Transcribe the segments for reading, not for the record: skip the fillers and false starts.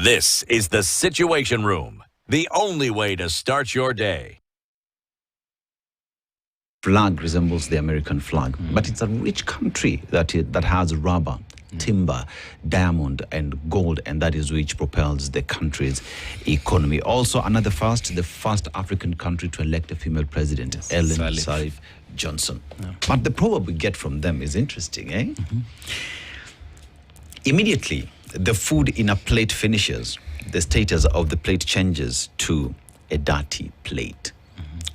This is the Situation Room, the only way to start your day. Flag resembles the American flag, but it's a rich country that has rubber, timber, diamond, and gold, and that is which propels the country's economy. Also, another first, the first African country to elect a female president, Ellen Sirleaf Johnson. Yeah. But the proverb we get from them is interesting, eh? Immediately, the food in a plate finishes, the status of the plate changes to a dirty plate.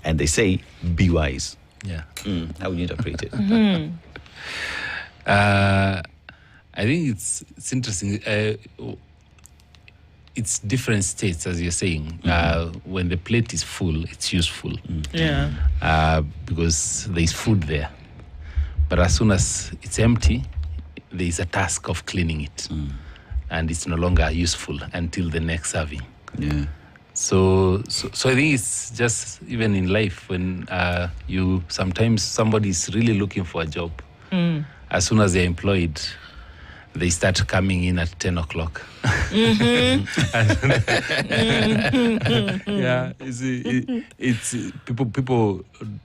And they say, be wise. Yeah. How would you interpret it? I think it's interesting. It's different states, as you're saying. When the plate is full, it's useful. Yeah. Because there's food there. But as soon as it's empty, there is a task of cleaning it. And it's no longer useful until the next serving. Yeah. So I think it's just even in life when sometimes somebody is really looking for a job. As soon as they're employed, they start coming in at 10 o'clock. Yeah, it's people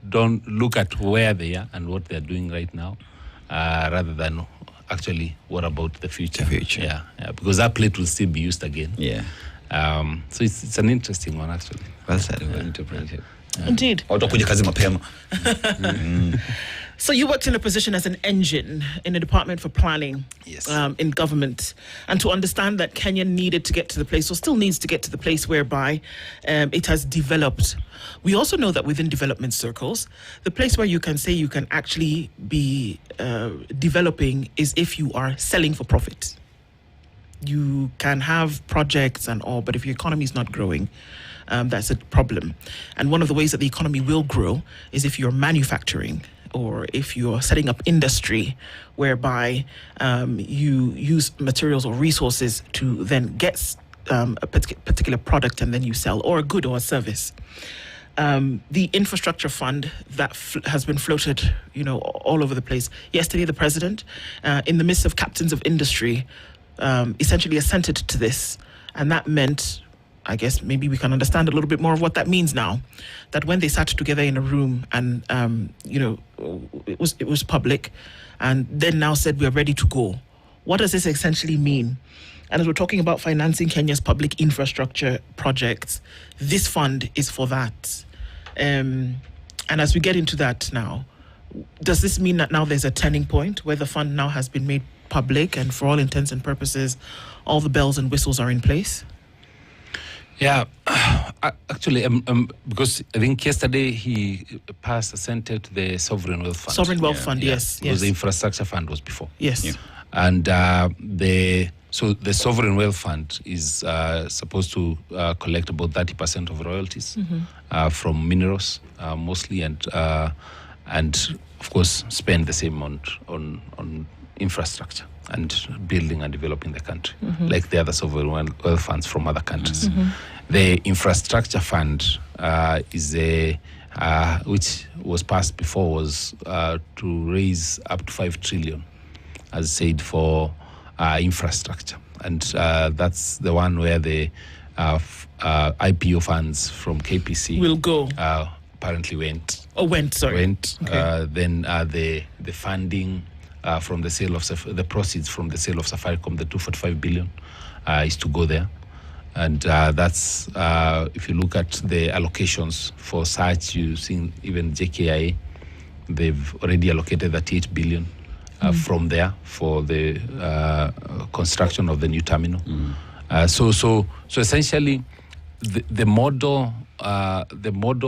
don't look at where they are and what they're doing right now, rather than actually what about the future. Yeah, because that plate will still be used again. Yeah. So it's an interesting one, actually. Well said. Well interpreted. Indeed. kazi mapema. So you worked in a position as an engine in the Department for Planning, Yes. In government, and to understand that Kenya needed to get to the place, or still needs to get to the place whereby it has developed. We also know that within development circles, the place where you can say you can actually be developing is if you are selling for profit. You can have projects and all, but if your economy is not growing, that's a problem. And one of the ways that the economy will grow is if you're manufacturing, or if you're setting up industry whereby you use materials or resources to then get a particular product and then you sell, or a good or a service. The infrastructure fund that has been floated, all over the place. Yesterday, the president, in the midst of captains of industry, essentially assented to this, and that meant, I guess maybe we can understand a little bit more of what that means now, that when they sat together in a room and it was public, and then now said we're ready to go. What does this essentially mean? And as we're talking about financing Kenya's public infrastructure projects, this fund is for that. And as we get into that now, does this mean that now there's a turning point where the fund now has been made public and for all intents and purposes, all the bells and whistles are in place? Yeah, actually, because I think yesterday he assented to the Sovereign Wealth Fund. Sovereign Wealth Fund, yes. Because the Infrastructure Fund was before. Yes. Yeah. And the Sovereign Wealth Fund is supposed to collect about 30% of royalties from minerals, mostly, and of course spend the same amount on infrastructure and building and developing the country, like the other sovereign wealth funds from other countries. The infrastructure fund is which was passed before, was to raise up to 5 trillion, as said, for infrastructure. And that's the one where the IPO funds from KPC will go. Apparently went. Oh, went, sorry. Went. Okay. Then the funding from the sale of the proceeds from the sale of Safaricom, the 245 billion, is to go there. And that's, if you look at the allocations for such, you've seen even JKIA, they've already allocated 38 billion from there for the construction of the new terminal. So essentially, the model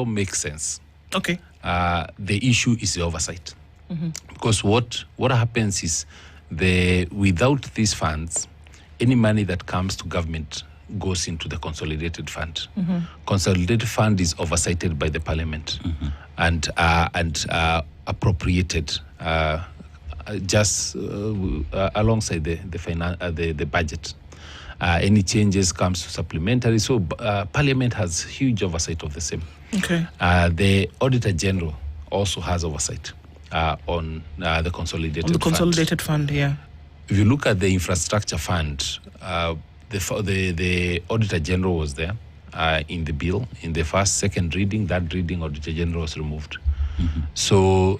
makes sense. Okay. The issue is the oversight. Because what happens is, without these funds, any money that comes to government goes into the consolidated fund. Consolidated fund is oversighted by the parliament and appropriated just alongside the budget. Any changes comes to supplementary. So parliament has huge oversight of the same. Okay. The Auditor General also has oversight on the consolidated fund. On the consolidated fund, yeah. If you look at the infrastructure fund, the Auditor General was there in the bill. In the second reading, that reading, Auditor General was removed. So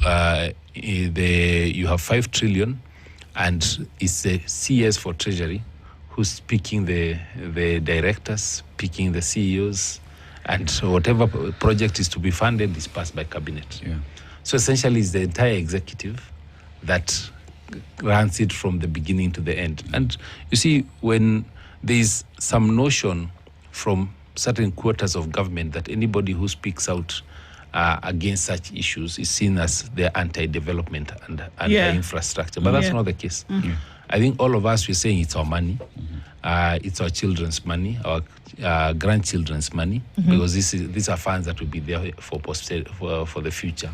you have 5 trillion, and it's the CS for Treasury who's picking the directors, picking the CEOs, and whatever project is to be funded is passed by cabinet. Yeah. So essentially, it's the entire executive that runs it from the beginning to the end. And you see, when there's some notion from certain quarters of government that anybody who speaks out against such issues is seen as the anti-development and anti-infrastructure. But that's not the case. I think all of us, we're saying it's our money. It's our children's money, our grandchildren's money, because these are funds that will be there for the future.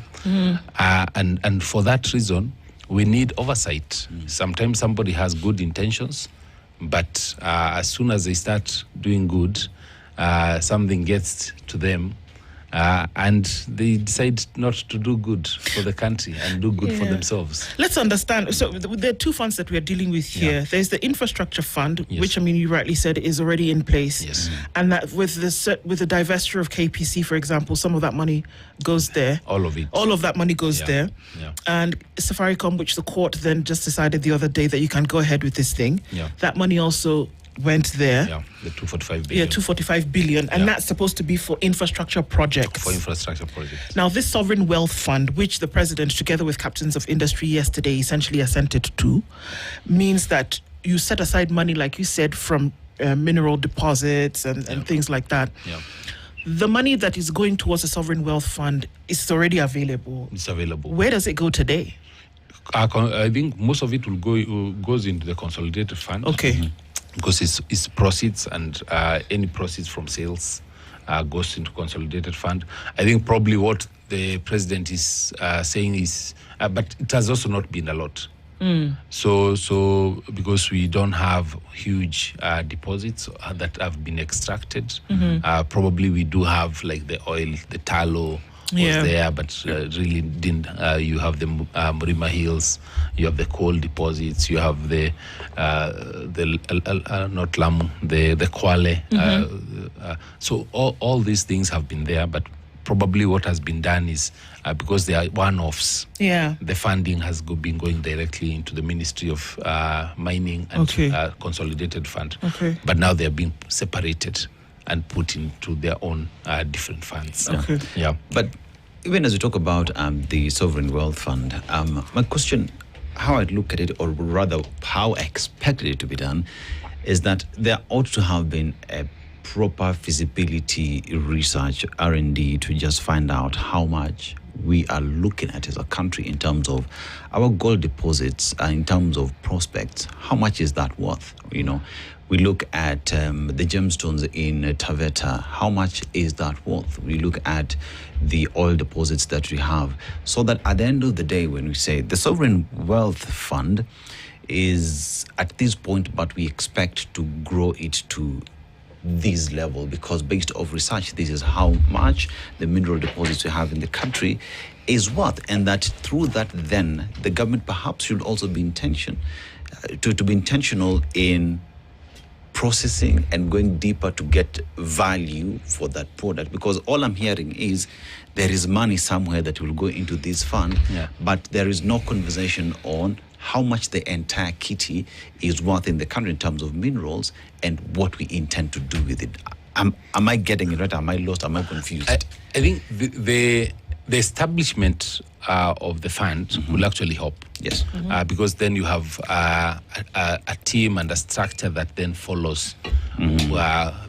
And for that reason, we need oversight. Sometimes somebody has good intentions, but as soon as they start doing good, something gets to them, and they decide not to do good for the country and do good for themselves. Let's understand. So there are 2 funds that we are dealing with here. There's the infrastructure fund, which, I mean, you rightly said is already in place. Yes. And that with the divestiture of KPC, for example, some of that money goes there. All of it. All of that money goes there. Yeah. And Safaricom, which the court then just decided the other day that you can go ahead with this thing. Yeah. That money also went there. Yeah, the 245 billion. Yeah, 245 billion. And that's supposed to be for infrastructure projects. For infrastructure projects. Now, this sovereign wealth fund, which the president, together with captains of industry yesterday, essentially assented to, means that you set aside money, like you said, from mineral deposits and things like that. Yeah. The money that is going towards the sovereign wealth fund is already available. It's available. Where does it go today? I think most of it goes into the consolidated fund. Okay. Because it's proceeds, and any proceeds from sales goes into consolidated fund. I think probably what the president is saying is, but it has also not been a lot. So because we don't have huge deposits that have been extracted, probably we do have like the oil, the tallow was there, but really didn't. You have the Murima Hills, you have the coal deposits, you have the not Lamu, the Kwale. So all these things have been there, but probably what has been done is because they are one-offs. Yeah, the funding has been going directly into the Ministry of Mining and Consolidated Fund. Okay, but now they are being separated and put into their own different funds. Okay. Yeah. But even as we talk about the Sovereign Wealth Fund, my question, how I'd look at it, or rather how I expected it to be done, is that there ought to have been a proper feasibility research, R&D, to just find out how much we are looking at as a country in terms of our gold deposits, in terms of prospects. How much is that worth? You know, we look at the gemstones in Taveta. How much is that worth? We look at the oil deposits that we have. So that at the end of the day, when we say the Sovereign Wealth Fund is at this point, but we expect to grow it to this level, because based off research, this is how much the mineral deposits we have in the country is worth, and that through that, then the government perhaps should also be to be intentional in processing and going deeper to get value for that product. Because all I'm hearing is there is money somewhere that will go into this fund, but there is no conversation on how much the entire kitty is worth in the country in terms of minerals and what we intend to do with it. Am I getting it right? Am I lost? Am I confused? I think the establishment of the fund will actually help. Yes. Because then you have a team and a structure that then follows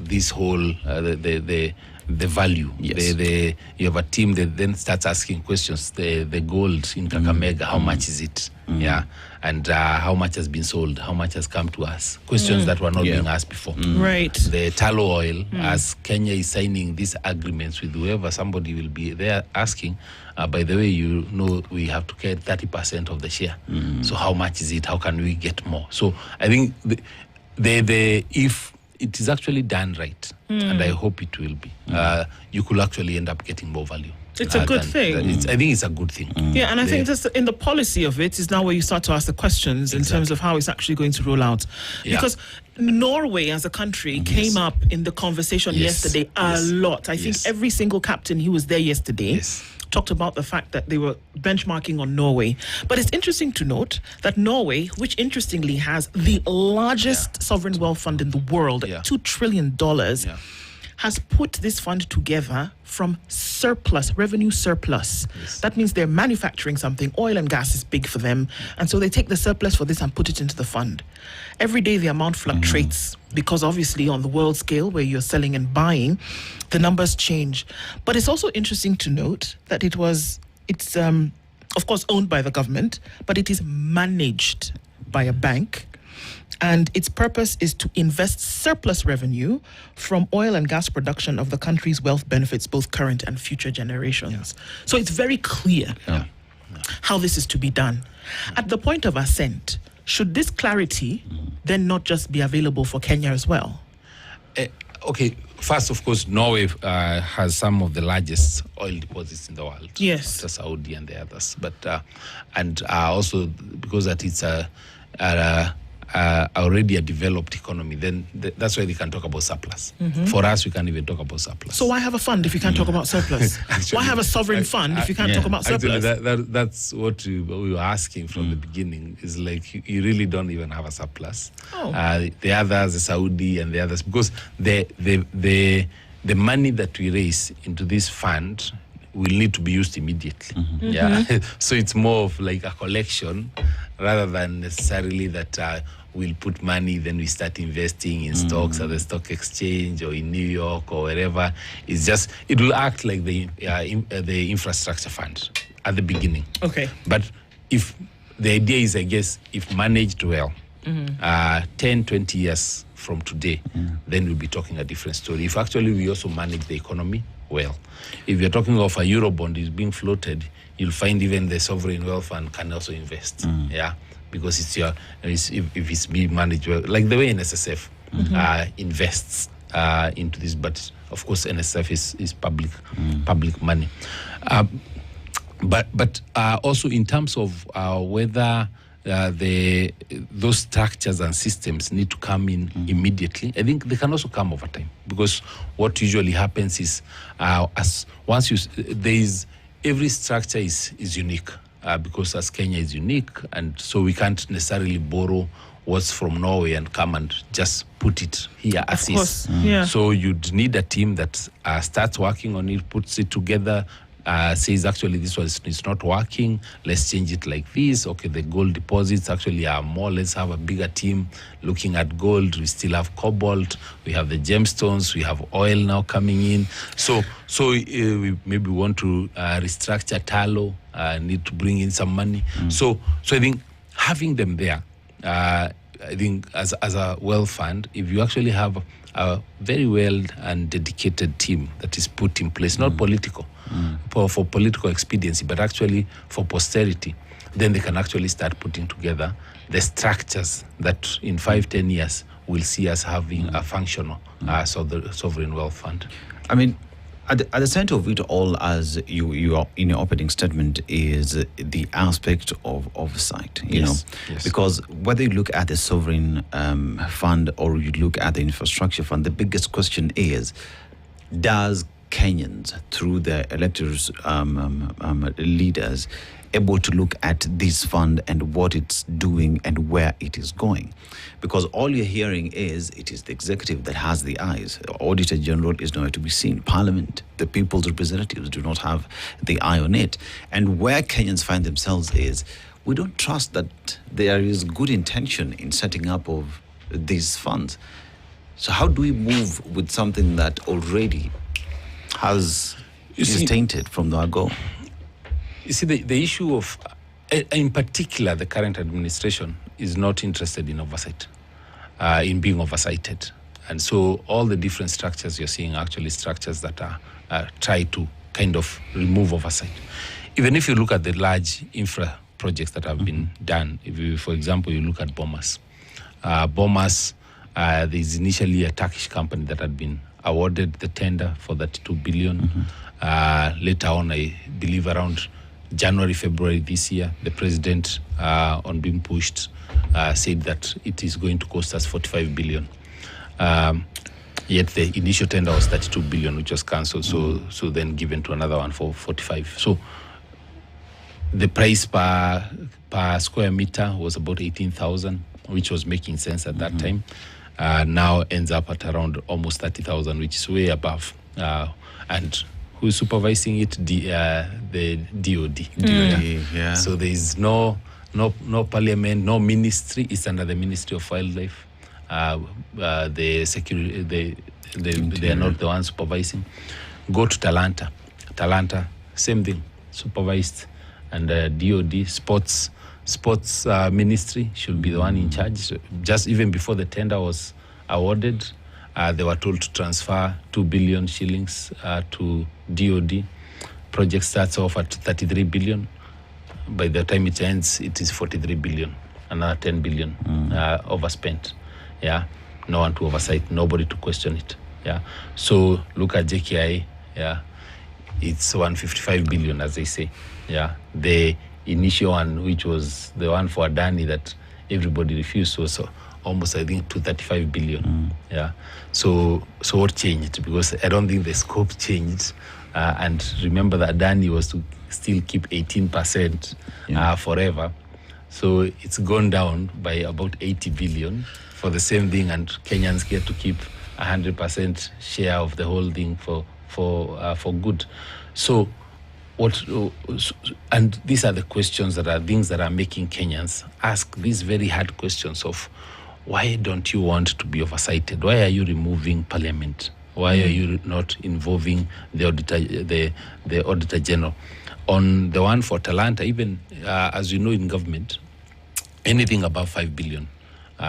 this whole, the value. Yes. You have a team that then starts asking questions. The gold in Kakamega, how much is it? Yeah, and how much has been sold? How much has come to us? Questions that were not being asked before. Right. The tallow oil, as Kenya is signing these agreements with whoever, somebody will be there asking, by the way, you know, we have to get 30% of the share. So how much is it? How can we get more? So I think if it is actually done right, and I hope it will be, you could actually end up getting more value. It's a good thing. I think it's a good thing. Yeah, and I think just in the policy of it is now where you start to ask the questions in terms of how it's actually going to roll out. Because Norway as a country came up in the conversation yesterday a lot. I think every single captain who was there yesterday talked about the fact that they were benchmarking on Norway. But it's interesting to note that Norway, which interestingly has the largest sovereign wealth fund in the world, $2 trillion, has put this fund together from revenue surplus. That means they're manufacturing something. Oil and gas is big for them. And so they take the surplus for this and put it into the fund. Every day the amount fluctuates because obviously on the world scale where you're selling and buying, the numbers change. But it's also interesting to note that it's of course owned by the government, but it is managed by a bank. And its purpose is to invest surplus revenue from oil and gas production of the country's wealth benefits both current and future generations. So it's very clear how this is to be done. At the point of assent, should this clarity then not just be available for Kenya as well? Okay, first, of course, Norway has some of the largest oil deposits in the world. Yes. After Saudi and the others. But and also because that it's already a developed economy, then that's why they can talk about surplus. For us, we can't even talk about surplus. So why have a fund if you can't talk about surplus? Why have a sovereign fund if you can't talk about surplus? Actually, that's what we were asking from the beginning. Is like you really don't even have a surplus. The others, the Saudi and the others, because the money that we raise into this fund will need to be used immediately. So it's more of like a collection rather than necessarily that we'll put money, then we start investing in stocks at the stock exchange or in New York or wherever. It's just, it will act like the infrastructure fund at the beginning. Okay. But if the idea is, I guess, if managed well, 10, 20 years from today, then we'll be talking a different story. If actually we also manage the economy well. If you're talking of a Eurobond is being floated, you'll find even the sovereign wealth fund can also invest. Because if it's being managed well, like the way NSSF invests into this, but of course NSSF is public money. But also in terms of whether those structures and systems need to come in immediately, I think they can also come over time, because what usually happens is every structure is unique, because as Kenya is unique, and so we can't necessarily borrow what's from Norway and come and just put it here as is. So you'd need a team that starts working on it, puts it together, says actually this one is not working, let's change it like this. Okay, the gold deposits actually are more, let's have a bigger team looking at gold. We still have cobalt, we have the gemstones, we have oil now coming in. So we maybe want to restructure tallow, need to bring in some money. So I think having them there, I think as a wealth fund, if you actually have a very well and dedicated team that is put in place, not political, for political expediency, but actually for posterity, then they can actually start putting together the structures that in 5-10 years will see us having a functional sovereign wealth fund. I mean, at the center of it all, as you are in your opening statement, is the aspect of oversight, you know, because whether you look at the sovereign fund or you look at the infrastructure fund, the biggest question is, does Kenyans, through their elected leaders, able to look at this fund and what it's doing and where it is going? Because all you're hearing is it is the executive that has the eyes. The Auditor General is nowhere to be seen. Parliament, the people's representatives do not have the eye on it. And where Kenyans find themselves is, we don't trust that there is good intention in setting up of these funds. So how do we move with something that already is tainted from the go? You see, the issue of, in particular, the current administration is not interested in oversight, in being oversighted. And so all the different structures you're seeing are actually structures that are try to kind of remove oversight. Even if you look at the large infra projects that have been done, if you, for example, you look at Bomas. Bomas There's initially a Turkish company that had been awarded the tender for that 2 billion. Later on, I believe around January, February this year, the president, on being pushed, said that it is going to cost us 45 billion. Yet the initial tender was 32 billion, which was cancelled. So then given to another one for 45. So the price per square meter was about 18,000, which was making sense at that time. Now ends up at around almost 30,000, which is way above. And who's supervising it? The DOD. Yeah. So there is no parliament, no ministry. It's under the Ministry of Wildlife. The security, they are not the ones supervising. Go to Talanta, same thing, supervised, and DOD sports ministry should be the one in charge. Just even before the tender was awarded, they were told to transfer 2 billion shillings to DOD. Project starts off at 33 billion. By the time it ends, it is 43 billion, another 10 billion overspent. Yeah, no one to oversight, nobody to question it. Yeah, so look at JKI. Yeah, it's 155 billion, as they say. Yeah, the initial one, which was the one for Adani that everybody refused, was almost, I think, 235 billion. Yeah, so what changed? Because I don't think the scope changed. And remember that Adani was to still keep 18% forever. So it's gone down by about 80 billion for the same thing, and Kenyans get to keep 100% share of the whole thing for good. So and these are the questions that are things that are making Kenyans ask these very hard questions of why don't you want to be oversighted? Why are you removing parliament? Why are you not involving the auditor general? On the one for Talanta, even as you know in government, anything above 5 billion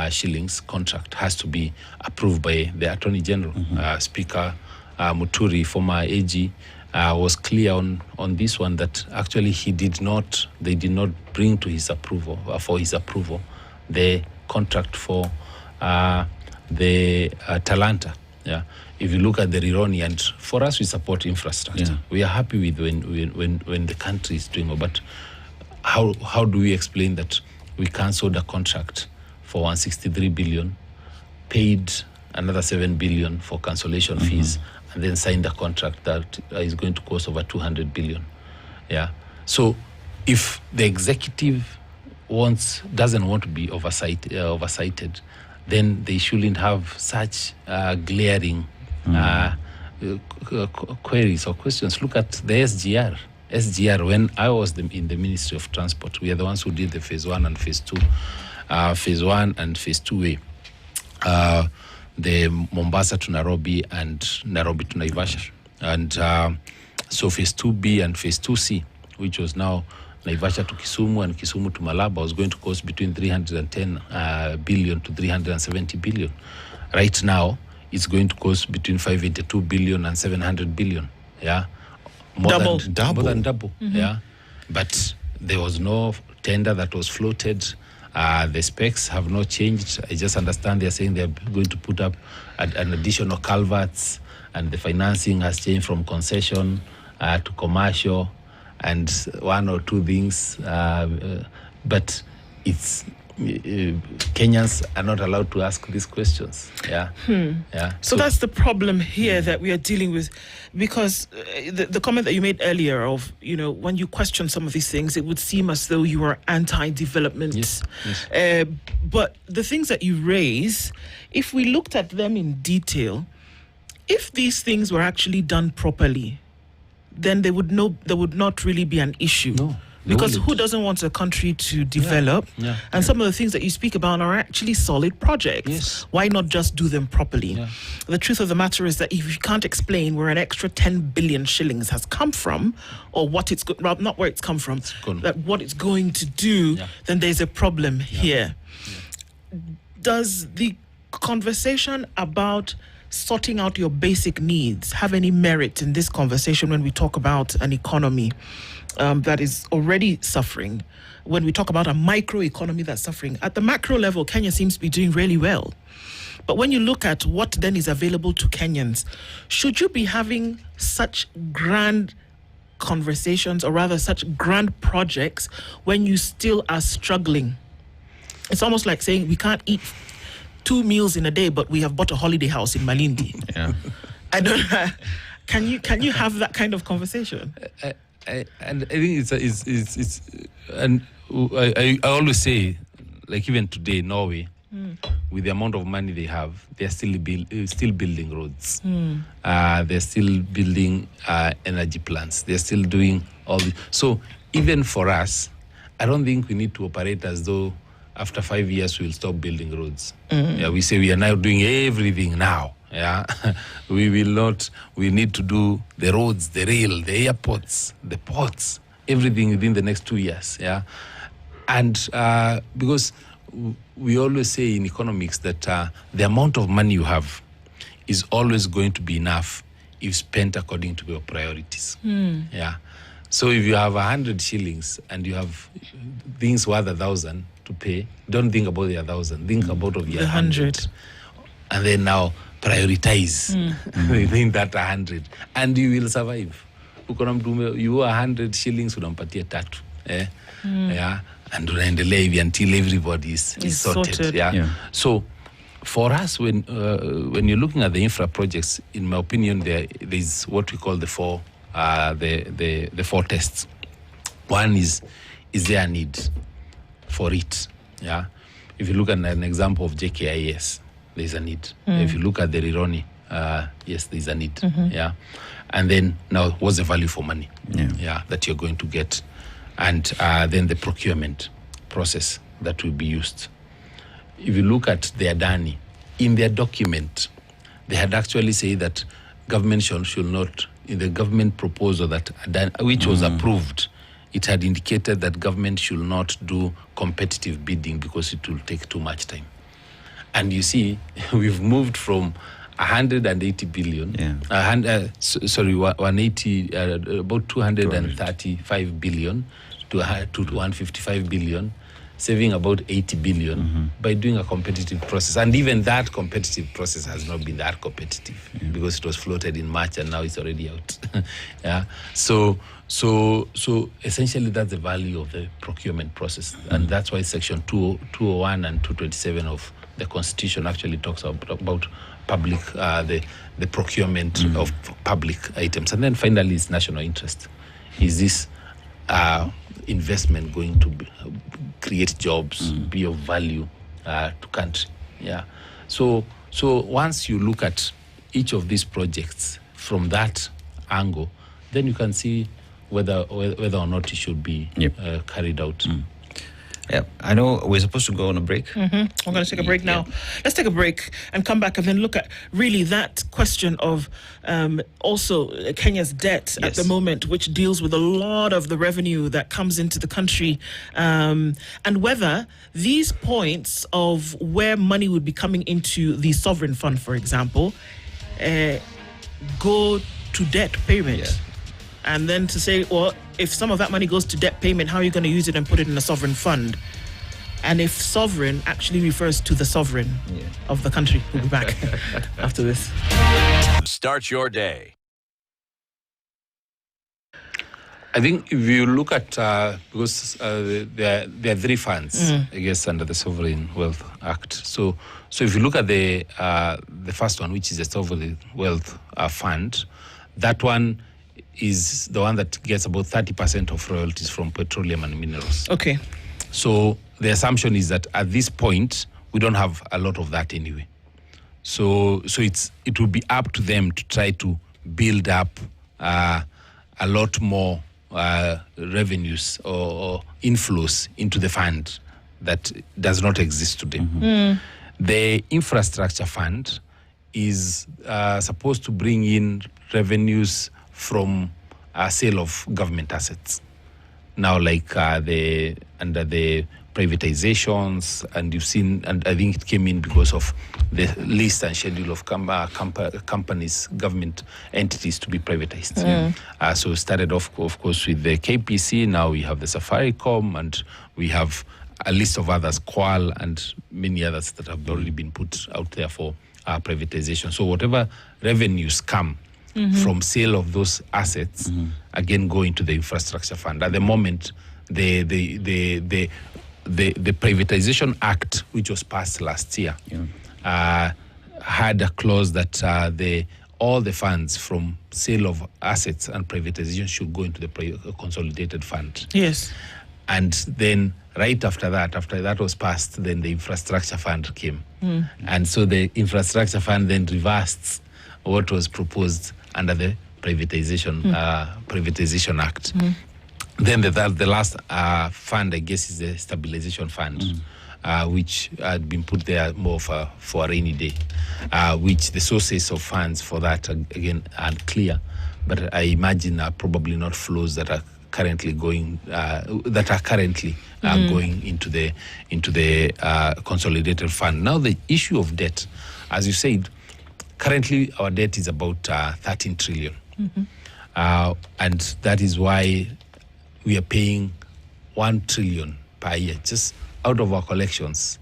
shillings contract has to be approved by the Attorney General. Speaker Muturi, former AG, was clear on this one that actually they did not bring to his approval, the contract for the Talanta. Yeah. If you look at the Rironi, and for us, we support infrastructure. Yeah. We are happy with when the country is doing well. But how do we explain that we cancelled a contract for 163 billion, paid another 7 billion for cancellation fees, and then signed a contract that is going to cost over 200 billion? Yeah. So if the executive doesn't want to be oversighted, then they shouldn't have such glaring queries or questions. Look at the SGR. When I was in the Ministry of Transport, we are the ones who did the phase 1 and phase 2. Phase 1 and phase 2A. The Mombasa to Nairobi and Nairobi to Naivasha. And so phase 2B and phase 2C, which was now Naivasha to Kisumu and Kisumu to Malaba, was going to cost between 310 billion to 370 billion. Right now, it's going to cost between 582 billion and 700 billion. Yeah, more than double. Yeah, but there was no tender that was floated. The specs have not changed. I just understand they're saying they're going to put up an additional culverts, and the financing has changed from concession to commercial, and one or two things, but it's Kenyans are not allowed to ask these questions. Yeah. Yeah. So that's the problem here that we are dealing with, because the comment that you made earlier of, when you question some of these things, it would seem as though you are anti-development. Yes. But the things that you raise, if we looked at them in detail, if these things were actually done properly, then there would not really be an issue. No. Because who doesn't want a country to develop? Yeah. And some of the things that you speak about are actually solid projects. Yes. Why not just do them properly? Yeah. The truth of the matter is that if you can't explain where an extra 10 billion shillings has come from, or what it's not where it's come from, that what it's going to do, then there's a problem here. Yeah. Does the conversation about sorting out your basic needs have any merit in this conversation when we talk about an economy that is already suffering, when we talk about a micro economy that's suffering? At the macro level, Kenya seems to be doing really well. But when you look at what then is available to Kenyans, should you be having such grand conversations, or rather such grand projects, when you still are struggling? It's almost like saying we can't eat 2 meals in a day, but we have bought a holiday house in Malindi. Yeah. I don't know. Can you have that kind of conversation? And I think it's and I always say, like even today, Norway, with the amount of money they have, they're still building roads. They're still building energy plants. They're still doing all this. So even for us, I don't think we need to operate as though after 5 years we'll stop building roads. Yeah, we say we are now doing everything now. Yeah, we will not. We need to do the roads, the rail, the airports, the ports, everything within the next 2 years. Yeah, and because we always say in economics that the amount of money you have is always going to be enough if spent according to your priorities. Yeah, so if you have 100 shillings and you have things worth 1,000 to pay, don't think about the 1,000. Think about of your 100, and then now prioritize within that 100, and you will survive. You 100 shillings unampatia tatu, yeah, and unaendelea hivi until everybody is sorted. Yeah. So for us, when you're looking at the infra projects, in my opinion, there is what we call the four tests. One is there a need for it? Yeah. If you look at an example of JKIS, there's a need. If you look at the Rironi, yes, there's a need. Yeah. And then now, what's the value for money? Yeah, that you're going to get. And then the procurement process that will be used. If you look at the Adani, in their document, they had actually said that government should not, in the government proposal that Adani, which was approved, it had indicated that government should not do competitive bidding because it will take too much time. And you see, we've moved from 180 billion, 180, about 235 billion to 155 billion, saving about 80 billion by doing a competitive process. And even that competitive process has not been that competitive because it was floated in March and now it's already out. Yeah. So essentially that's the value of the procurement process. And that's why section 201 and 227 of the Constitution actually talks about public, the procurement of public items. And then finally, it's national interest. Is this investment going to create jobs, be of value to country? Yeah. So once you look at each of these projects from that angle, then you can see whether or not it should be carried out. Yeah, I know we're supposed to go on a break. We're going to take a break now. Let's take a break and come back and then look at really that question of also Kenya's debt at the moment, which deals with a lot of the revenue that comes into the country, and whether these points of where money would be coming into the sovereign fund, for example, go to debt payment. Yeah. And then to say, well, if some of that money goes to debt payment, how are you going to use it and put it in a sovereign fund? And if sovereign actually refers to the sovereign of the country. We'll be back after this. Start your day. I think if you look at, because there are three funds, I guess, under the Sovereign Wealth Act. So if you look at the first one, which is the Sovereign Wealth Fund, that one is the one that gets about 30% of royalties from petroleum and minerals. Okay. So the assumption is that at this point, we don't have a lot of that anyway. So it will be up to them to try to build up a lot more revenues or inflows into the fund that does not exist today. The infrastructure fund is supposed to bring in revenues from sale of government assets. Now, like under the privatizations, and you've seen, and I think it came in because of the list and schedule of companies, government entities to be privatized. So it started off, of course, with the KPC. Now we have the Safaricom, and we have a list of others, Qual and many others that have already been put out there for privatization. So whatever revenues come from sale of those assets, again go into the infrastructure fund. At the moment, the Privatization Act, which was passed last year, had a clause that all the funds from sale of assets and privatization should go into the consolidated fund. Yes. And then right after that was passed, then the infrastructure fund came. And so the infrastructure fund then reversed what was proposed under the Privatization Act. Then the last fund, I guess, is the stabilization fund, which had been put there more for a rainy day, which the sources of funds for that, again, are clear. But I imagine are probably not flows that are currently going going into the consolidated fund. Now the issue of debt, as you said, currently our debt is about 13 trillion, and that is why we are paying 1 trillion per year just out of our collections.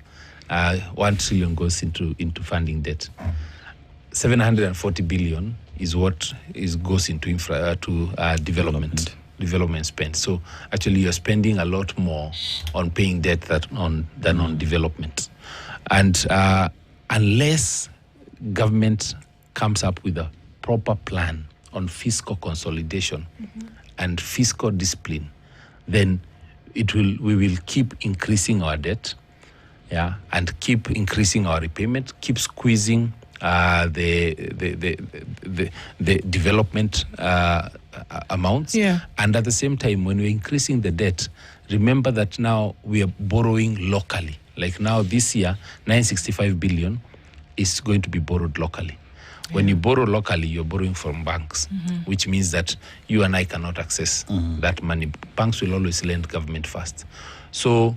1 trillion goes into funding debt. 740 billion is what goes into development spend. So actually you're spending a lot more on paying debt than on development. And unless government comes up with a proper plan on fiscal consolidation and fiscal discipline, then we will keep increasing our debt, and keep increasing our repayment, keep squeezing the development amounts, and at the same time, when we're increasing the debt, remember that now we are borrowing locally. Like now this year, 965 billion is going to be borrowed locally. When you borrow locally, you're borrowing from banks, which means that you and I cannot access that money. Banks will always lend government first. So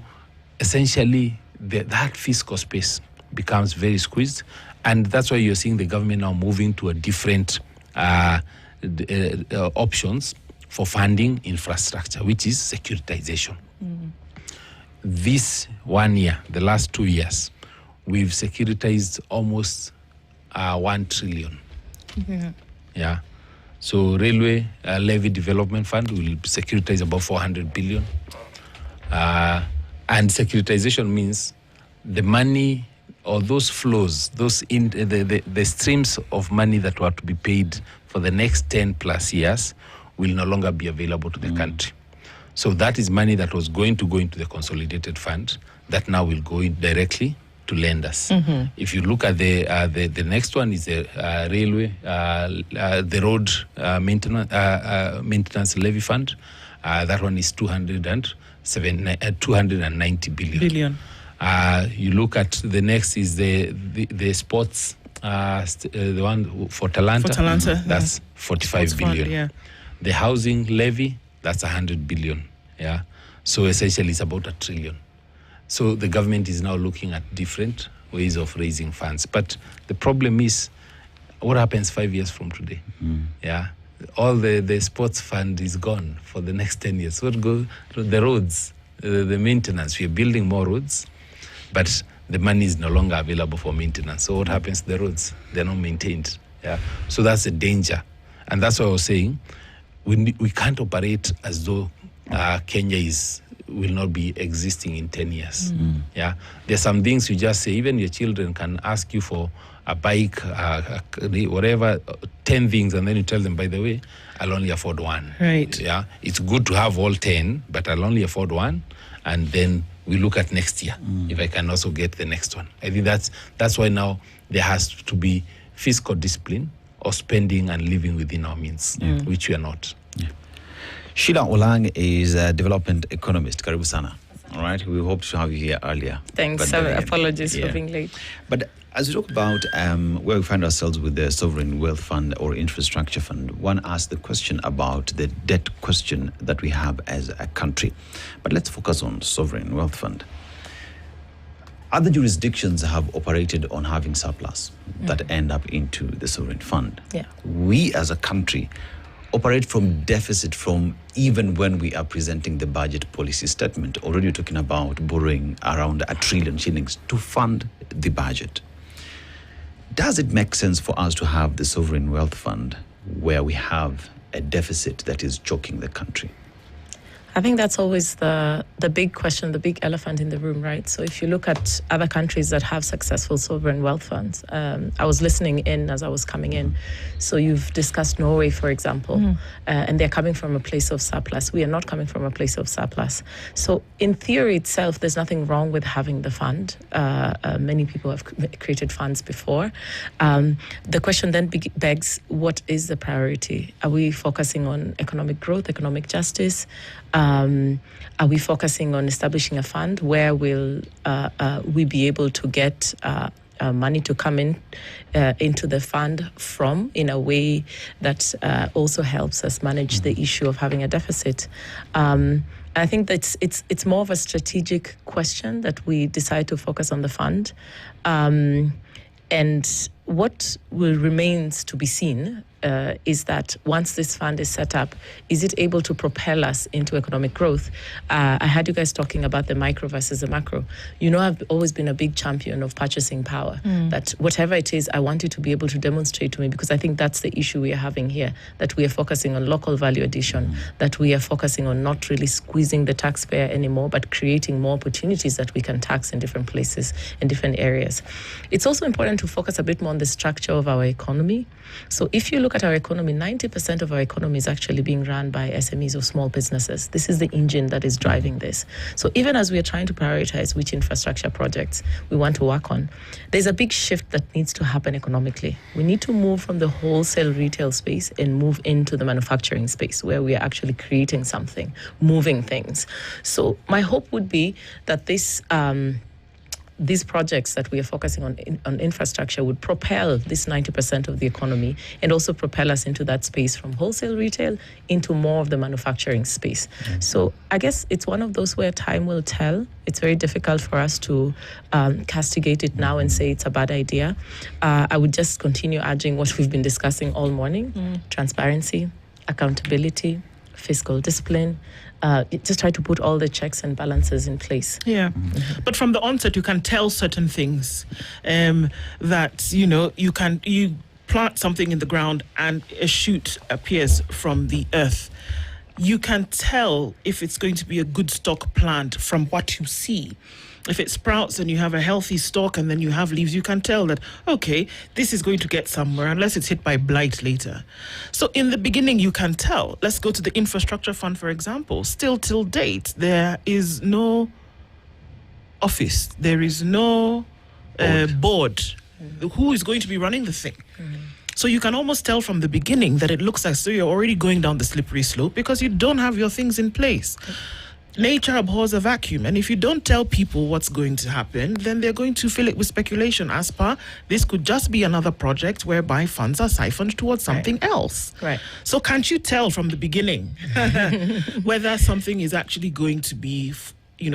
essentially, that fiscal space becomes very squeezed. And that's why you're seeing the government now moving to a different options for funding infrastructure, which is securitization. This 1 year, the last 2 years, we've securitized almost 1 trillion. So railway levy development fund will securitize about 400 billion. And securitization means the money or those flows, the streams of money that were to be paid for the next 10 plus years will no longer be available to the country. So that is money that was going to go into the consolidated fund that now will go in directly to lenders. If you look at the next one is the railway, the road maintenance levy fund. That one is 290 billion. You look at the next is the sports, the one for Talanta. That's 45 billion. Fund, The housing levy, that's 100 billion. So essentially it's about 1 trillion. So the government is now looking at different ways of raising funds. But the problem is, what happens 5 years from today? All the sports fund is gone for the next 10 years. What goes to the roads, the maintenance? We are building more roads, but the money is no longer available for maintenance. So what happens to the roads? They're not maintained. So that's a danger. And that's what I was saying. We can't operate as though Kenya will not be existing in 10 years. There's some things you just say, even your children can ask you for a bike, whatever, 10 things, and then you tell them, by the way, I'll only afford one. Right. It's good to have all 10, but I'll only afford one, and then we look at next year, if I can also get the next one. I think that's why now there has to be fiscal discipline or spending and living within our means, which we are not. Sheila Olang is a development economist. Karibu sana. All right. We hoped to have you here earlier. Thanks. Apologies for being late. But as we talk about where we find ourselves with the sovereign wealth fund or infrastructure fund, one asked the question about the debt question that we have as a country. But let's focus on sovereign wealth fund. Other jurisdictions have operated on having surplus that end up into the sovereign fund. Yeah. We as a country, operate from deficit from even when we are presenting the budget policy statement. Already you're talking about borrowing around 1 trillion shillings to fund the budget. Does it make sense for us to have the sovereign wealth fund where we have a deficit that is choking the country? I think that's always the big question, the big elephant in the room, right? So if you look at other countries that have successful sovereign wealth funds, I was listening in as I was coming in. So you've discussed Norway, for example, and they're coming from a place of surplus. We are not coming from a place of surplus. So in theory itself, there's nothing wrong with having the fund. Many people have created funds before. The question then begs, what is the priority? Are we focusing on economic growth, economic justice? Are we focusing on establishing a fund where will we be able to get money to come in into the fund from in a way that also helps us manage the issue of having a deficit? I think that it's more of a strategic question that we decide to focus on the fund. And what will remains to be seen is that once this fund is set up, is it able to propel us into economic growth? I had you guys talking about the micro versus the macro. You know, I've always been a big champion of purchasing power, that whatever it is, I want you to be able to demonstrate to me, because I think that's the issue we are having here, that we are focusing on local value addition, that we are focusing on not really squeezing the taxpayer anymore, but creating more opportunities that we can tax in different places, in different areas. It's also important to focus a bit more on the structure of our economy. So if you look at our economy, 90% of our economy is actually being run by SMEs or small businesses. This is the engine that is driving this. So even as we are trying to prioritize which infrastructure projects we want to work on, there's a big shift that needs to happen economically. We need to move from the wholesale retail space and move into the manufacturing space where we are actually creating something, moving things. So my hope would be that these projects that we are focusing on infrastructure would propel this 90% of the economy and also propel us into that space from wholesale retail into more of the manufacturing space. So I guess it's one of those where time will tell. It's very difficult for us to castigate it now and say it's a bad idea. I would just continue urging what we've been discussing all morning: transparency, accountability, fiscal discipline. Just try to put all the checks and balances in place. Yeah. But from the onset, you can tell certain things that, you plant something in the ground and a shoot appears from the earth. You can tell if it's going to be a good stock plant from what you see. If it sprouts and you have a healthy stalk and then you have leaves, you can tell that, okay, this is going to get somewhere unless it's hit by blight later. So in the beginning, you can tell. Let's go to the infrastructure fund, for example. Still till date, there is no office. There is no board. Who is going to be running the thing? So you can almost tell from the beginning that it looks as though you're already going down the slippery slope because you don't have your things in place. Nature abhors a vacuum, and if you don't tell people what's going to happen, then they're going to fill it with speculation as per this could just be another project whereby funds are siphoned towards something else. Right. So can't you tell from the beginning whether something is actually going to be,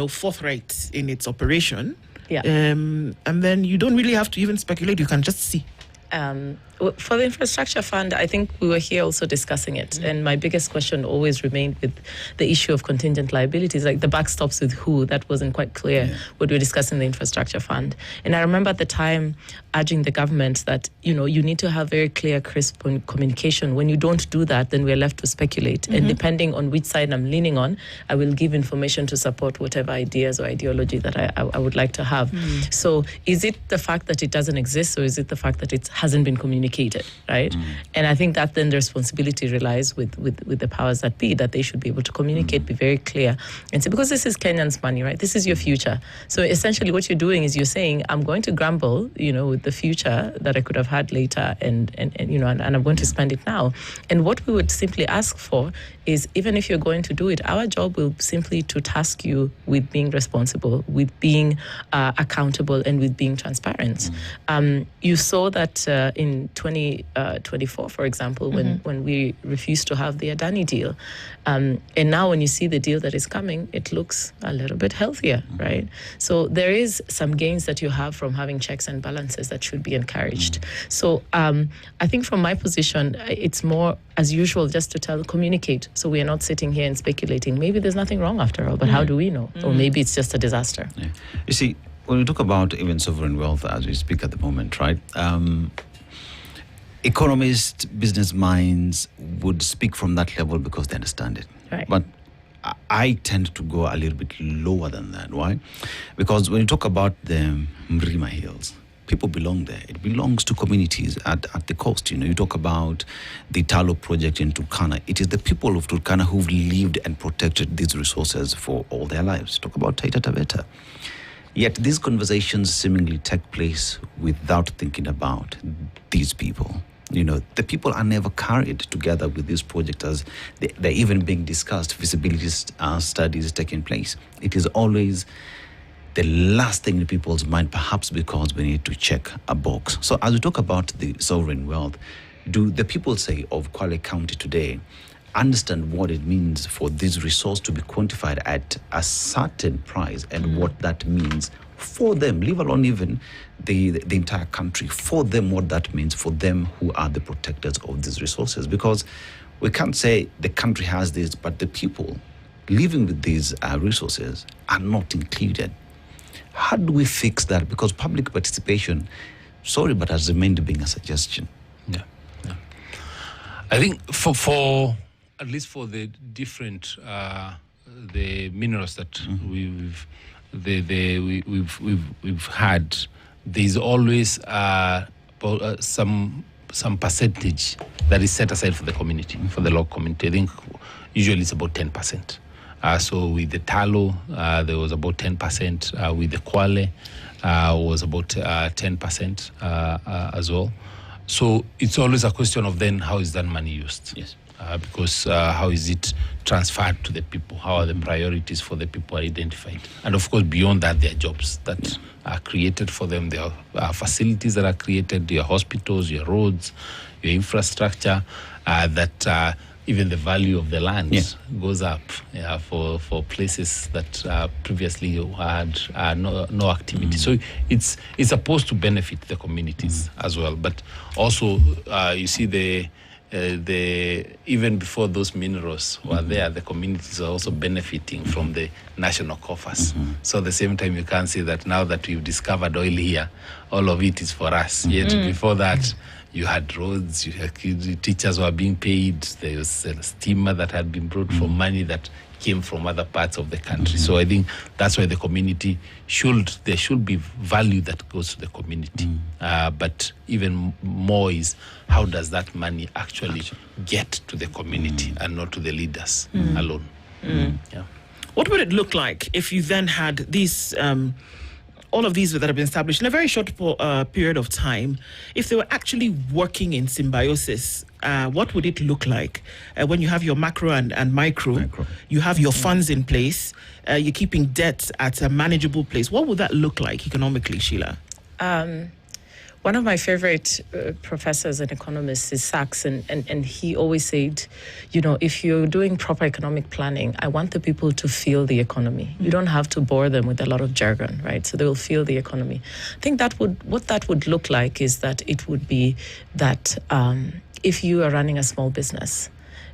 forthright in its operation? Yeah. And then you don't really have to even speculate. You can just see. For the infrastructure fund, I think we were here also discussing it. And my biggest question always remained with the issue of contingent liabilities, like the backstops with who. That wasn't quite clear when we were discussing the infrastructure fund. And I remember at the time urging the government that, you need to have very clear, crisp communication. When you don't do that, then we're left to speculate. And depending on which side I'm leaning on, I will give information to support whatever ideas or ideology that I would like to have. So is it the fact that it doesn't exist, or is it the fact that it hasn't been communicated, right? And I think that then the responsibility relies with the powers that be, that they should be able to communicate, be very clear, and say, because this is Kenyans' money, right? This is your future. So essentially what you're doing is you're saying, I'm going to gamble, with the future that I could have had later, and I'm going to spend it now. And what we would simply ask for is, even if you're going to do it, our job will simply to task you with being responsible, with being accountable, and with being transparent. You saw that in 2024, for example, when we refused to have the Adani deal. And now when you see the deal that is coming, it looks a little bit healthier, right? So there is some gains that you have from having checks and balances that should be encouraged. So I think from my position, it's more, as usual, just to communicate. So we are not sitting here and speculating. Maybe there's nothing wrong after all, but how do we know? Or maybe it's just a disaster. Yeah. You see, when we talk about even sovereign wealth as we speak at the moment, right? Economists, business minds would speak from that level because they understand it. Right. But I tend to go a little bit lower than that. Why? Because when you talk about the Mrima Hills, people belong there. It belongs to communities at the coast. You talk about the Talo project in Turkana. It is the people of Turkana who've lived and protected these resources for all their lives. Talk about Taita Taveta. Yet these conversations seemingly take place without thinking about these people. The people are never carried together with this project as they're even being discussed, feasibility studies taking place. It is always the last thing in people's mind, perhaps because we need to check a box. So as we talk about the sovereign wealth, do the people, say, of Kwale County today understand what it means for this resource to be quantified at a certain price and what that means for them, leave alone even the entire country, for them, what that means for them who are the protectors of these resources? Because we can't say the country has this, but the people living with these resources are not included. How do we fix that? Because public participation, sorry, but has remained being a suggestion. Yeah. I think for at least for the different the minerals that we've had, there's always some percentage that is set aside for the community, for the local community. I think usually it's about 10%. So with the Talo, there was about 10%. With the Kwale, was about 10% as well. So it's always a question of then how is that money used? Yes. Because how is it transferred to the people? How are the priorities for the people identified? And of course, beyond that, there are jobs that are created for them. There are facilities that are created, your hospitals, your roads, your infrastructure, that even the value of the land goes up for places that previously had no activity. So it's supposed to benefit the communities as well. But also, you see the even before those minerals were there, the communities are also benefiting from the national coffers. So at the same time, you can't say that now that we've discovered oil here, all of it is for us. Yet before that, you had roads, you had teachers were being paid, there was a steamer that had been brought for money that came from other parts of the country. So I think that's why the community there should be value that goes to the community. But even more is how does that money actually get to the community and not to the leaders alone. Yeah. What would it look like if you then had these all of these that have been established in a very short period of time, if they were actually working in symbiosis? What would it look like when you have your macro and micro, you have your funds in place, you're keeping debt at a manageable place? What would that look like economically, Sheila? One of my favorite professors and economists is Sachs, and he always said, if you're doing proper economic planning, I want the people to feel the economy. You don't have to bore them with a lot of jargon, right? So they will feel the economy. I think what that would look like is that it would be that if you are running a small business,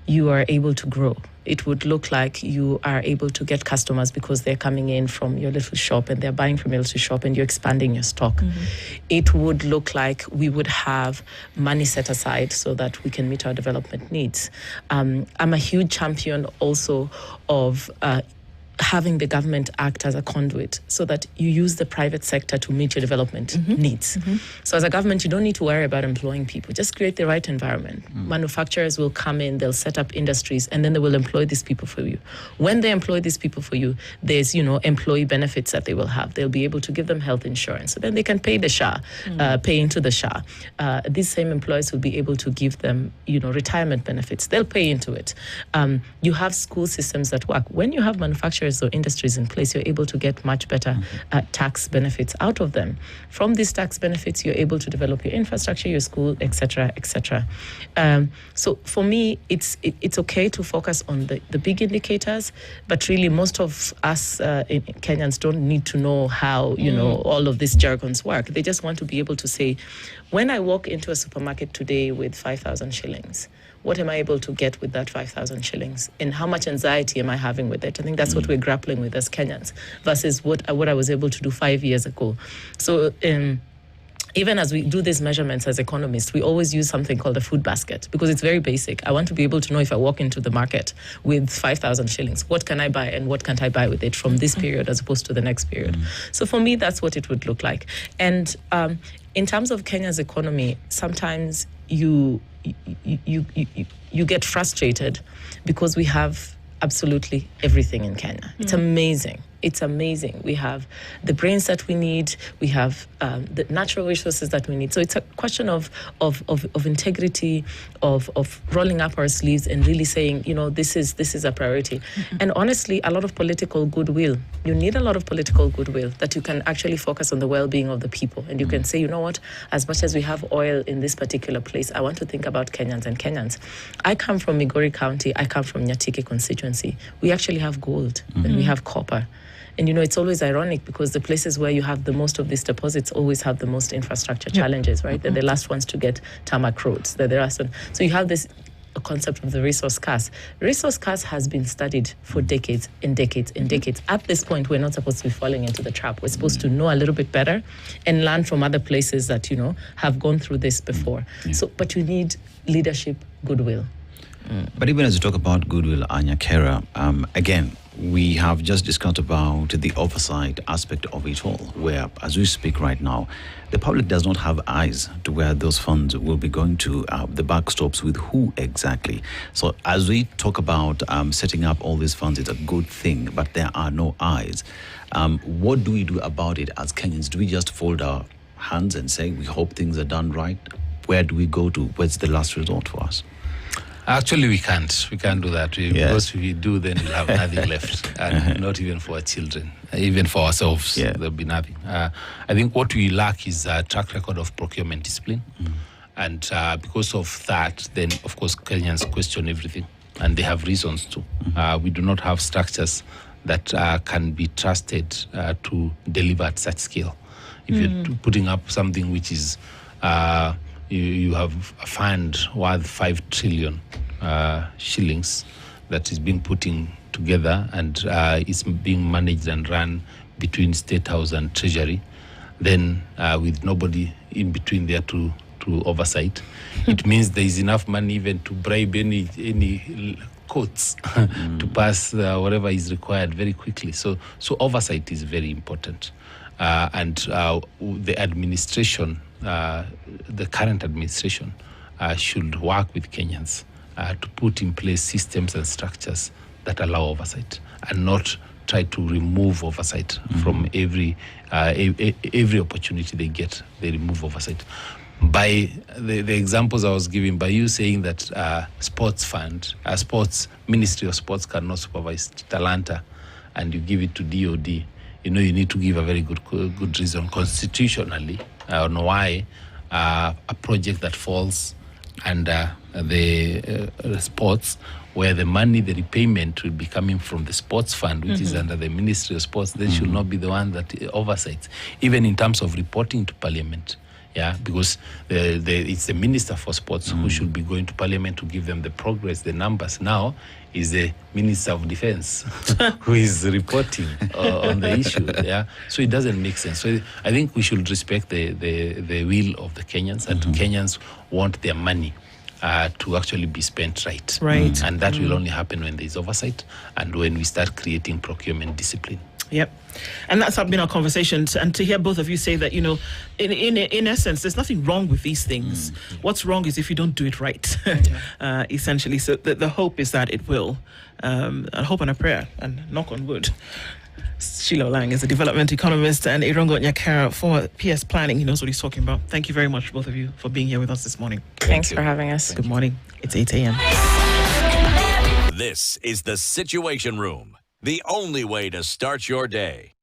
you are able to grow. It would look like you are able to get customers because they're coming in from your little shop and they're buying from your little shop and you're expanding your stock. It would look like we would have money set aside so that we can meet our development needs. I'm a huge champion also of having the government act as a conduit so that you use the private sector to meet your development needs. So as a government, you don't need to worry about employing people. Just create the right environment. Manufacturers will come in, they'll set up industries, and then they will employ these people for you. When they employ these people for you, there's, employee benefits that they will have. They'll be able to give them health insurance. So then they can pay the SHA, pay into the SHA. These same employers will be able to give them, retirement benefits. They'll pay into it. You have school systems that work. When you have manufacturers sectors or industries in place, you're able to get much better tax benefits out of them. From these tax benefits, you're able to develop your infrastructure, your school, etc., etc. So for me, it's okay to focus on the big indicators, but really most of us Kenyans don't need to know how all of these jargons work. They just want to be able to say, when I walk into a supermarket today with 5,000 shillings, what am I able to get with that 5,000 shillings? And how much anxiety am I having with it? I think that's what we're grappling with as Kenyans versus what I was able to do 5 years ago. So even as we do these measurements as economists, we always use something called a food basket because it's very basic. I want to be able to know if I walk into the market with 5,000 shillings, what can I buy and what can't I buy with it from this period as opposed to the next period. So for me, that's what it would look like. And in terms of Kenya's economy, sometimes you get frustrated because we have absolutely everything in Kenya. It's amazing. It's amazing. We have the brains that we need. We have the natural resources that we need. So it's a question of integrity, of rolling up our sleeves and really saying, this is a priority. And honestly, a lot of political goodwill. You need a lot of political goodwill that you can actually focus on the well-being of the people. And you can say, you know what, as much as we have oil in this particular place, I want to think about Kenyans and Kenyans. I come from Migori County. I come from Nyatike constituency. We actually have gold and we have copper. And, it's always ironic because the places where you have the most of these deposits always have the most infrastructure challenges, right? They're the last ones to get tarmac roads. They're the last one. So you have this concept of the resource curse. Resource curse has been studied for decades and decades and decades. At this point, we're not supposed to be falling into the trap. We're supposed to know a little bit better and learn from other places that, have gone through this before. So, but you need leadership, goodwill. But even as you talk about goodwill, Nyakera, again, we have just discussed about the oversight aspect of it all, where, as we speak right now, the public does not have eyes to where those funds will be going to. The buck stops with who exactly. So as we talk about setting up all these funds, it's a good thing, but there are no eyes. What do we do about it as Kenyans? Do we just fold our hands and say, we hope things are done right? Where do we go to? Where's the last resort for us? Actually, we can't. We can't do that. Because if we do, then we'll have nothing left. And not even for our children. Even for ourselves, there'll be nothing. I think what we lack is a track record of procurement discipline. And because of that, then, of course, Kenyans question everything. And they have reasons to. We do not have structures that can be trusted to deliver at such scale. If you're putting up something which is... You have a fund worth 5 trillion shillings that is being put together and is being managed and run between State House and Treasury, then with nobody in between there to oversight, it means there is enough money even to bribe any courts to pass whatever is required very quickly. So oversight is very important. And the administration, the current administration, should work with Kenyans to put in place systems and structures that allow oversight and not try to remove oversight from every opportunity they get. They remove oversight. By the examples I was giving, by you saying that sports fund, sports ministry of sports cannot supervise Talanta, and you give it to DOD, you need to give a very good reason constitutionally on why a project that falls under the sports, where the money, the repayment will be coming from the sports fund, which is under the Ministry of Sports, they should not be the one that oversights, even in terms of reporting to Parliament. Yeah, because it's the Minister for Sports who should be going to Parliament to give them the progress, the numbers. Now is the Minister of Defense who is reporting on the issue. Yeah, so it doesn't make sense. So I think we should respect the will of the Kenyans, and Kenyans want their money to actually be spent right. Right. And that will only happen when there is oversight and when we start creating procurement discipline. Yep. And that's been our conversation. And to hear both of you say that, in essence, there's nothing wrong with these things. What's wrong is if you don't do it right, essentially. So the hope is that it will. A hope and a prayer, and knock on wood. Sheila Lang is a development economist, and Irungu Nyakera, former PS Planning. He knows what he's talking about. Thank you very much, both of you, for being here with us this morning. Thanks for having us. Good morning. It's 8 a.m. This is The Situation Room the only way to start your day.